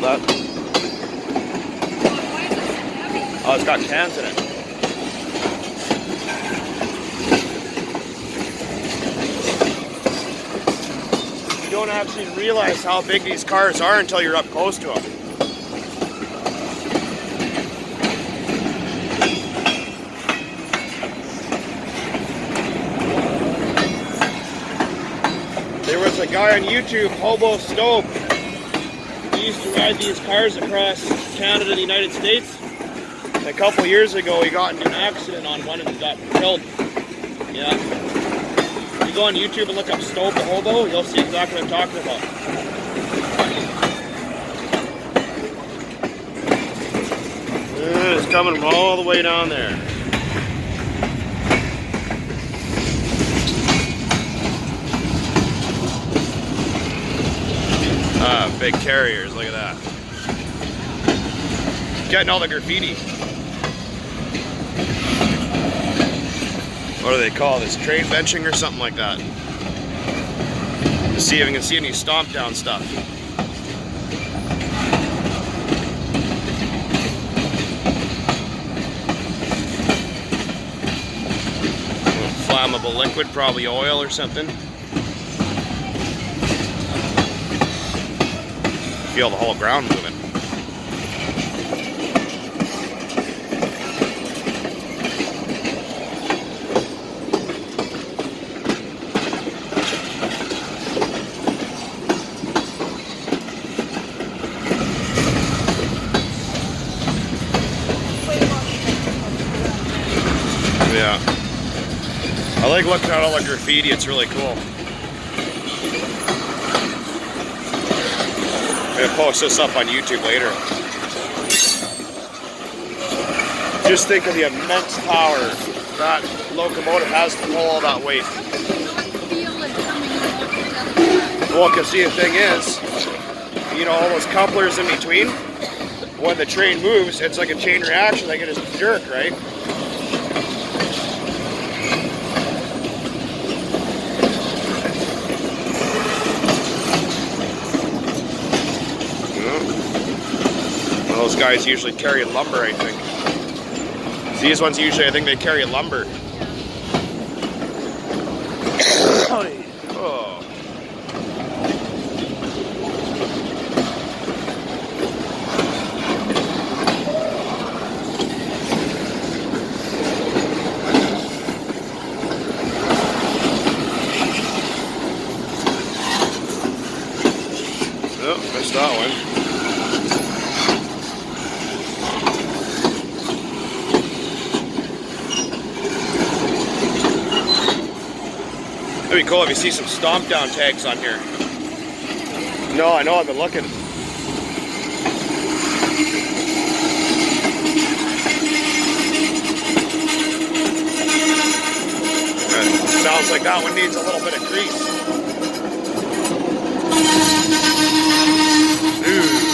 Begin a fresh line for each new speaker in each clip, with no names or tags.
called that? Oh, it's got cans in it. You don't actually realize how big these cars are until you're up close to them. There was a guy on YouTube, Hobo Stove. He used to ride these cars across Canada and the United States. And a couple years ago, he got into an accident on one and got killed. Yeah. If you go on YouTube and look up Stove the Hobo, you'll see exactly what I'm talking about. It's coming from all the way down there. Ah, big carriers, look at that. Getting all the graffiti. What do they call this? Train benching or something like that. To see if we can see any stomp down stuff. Flammable liquid, probably oil or something. Feel the whole ground moving. Yeah. I like looking at all the graffiti, it's really cool. I'm going to post this up on YouTube later. Just think of the immense power that locomotive has to pull all that weight. Well, because see, the thing is, you know, all those couplers in between, when the train moves, it's like a chain reaction, they can just jerk, right? Those guys usually carry lumber, I think. These ones usually, I think they carry lumber. Oh. Oh, missed that one. It'd be cool if you see some stomp down tags on here. No, I know, I've been looking. Sounds like that one needs a little bit of grease. Ooh.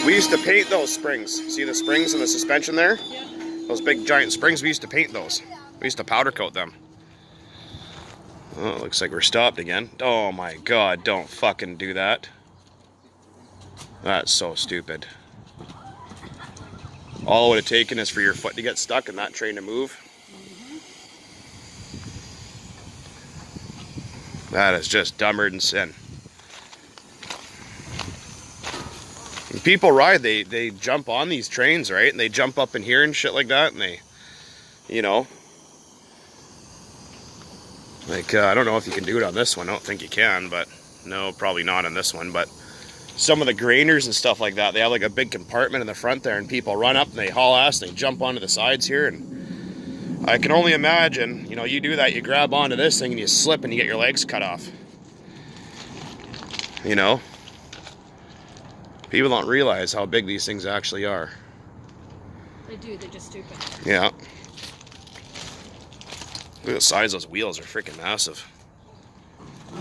We used to paint those springs. See the springs and the suspension there? Yeah. Those big giant springs, we used to paint those. We used to powder coat them. Oh, it looks like we're stopped again. Oh my God, don't fucking do that. That's so stupid. All it would have taken is for your foot to get stuck and that train to move. That is just dumber than sin. When people ride, they jump on these trains, right? And they jump up in here and shit like that, and they, you know, like, I don't know if you can do it on this one. I don't think you can, but no, probably not on this one. But some of the grainers and stuff like that, they have like a big compartment in the front there, and people run up and they haul ass and they jump onto the sides here. And I can only imagine, you know, you do that, you grab onto this thing and you slip and you get your legs cut off. You know? People don't realize how big these things actually are.
They do, they're just stupid.
Yeah. Look at the size of those wheels, are freaking massive.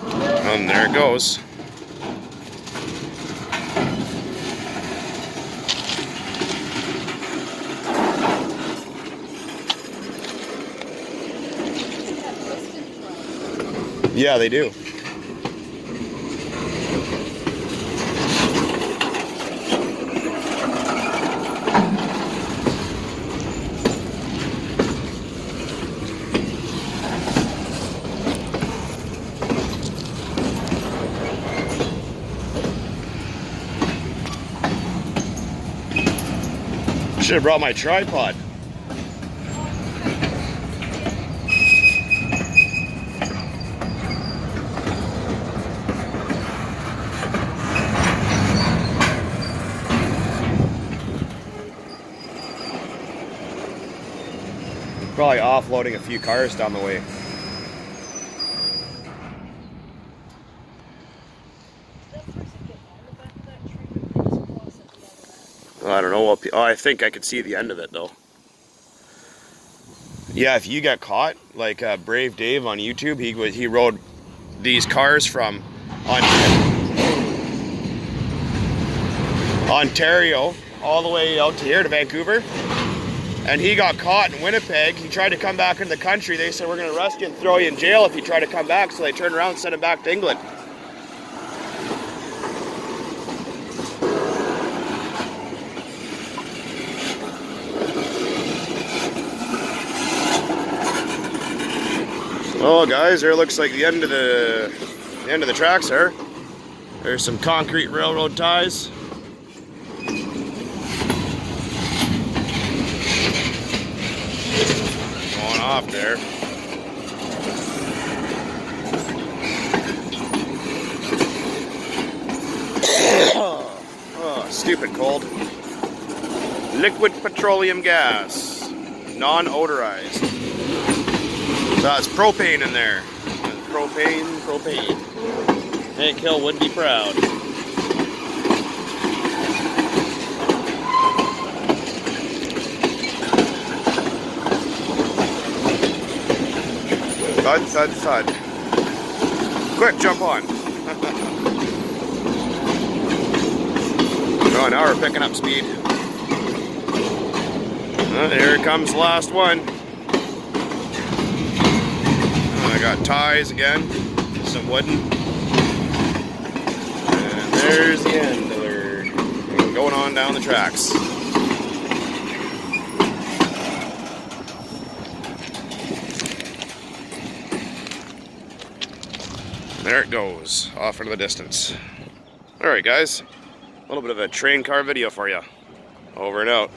And there it goes. Yeah, they do. Should have brought my tripod. Probably offloading a few cars down the way. I don't know what. Oh, I think I could see the end of it though. Yeah, if you get caught, like Brave Dave on YouTube, he rode these cars from Ontario all the way out to here to Vancouver, and he got caught in Winnipeg. He tried to come back into the country. They said, we're going to arrest you and throw you in jail if you try to come back. So they turned around and sent him back to England. Oh, guys, there looks like the end of the tracks there. There's some concrete railroad ties. Going off there. Oh, stupid cold. Liquid petroleum gas, non-odorized. So it's propane in there. Propane. Hank Hill would be proud. Thud. Quick, jump on. Oh, now we're picking up speed. Here comes the last one. I got ties again, some wooden, and there's the end. We're going on down the tracks. There it goes, off into the distance. Alright guys, a little bit of a train car video for you. Over and out.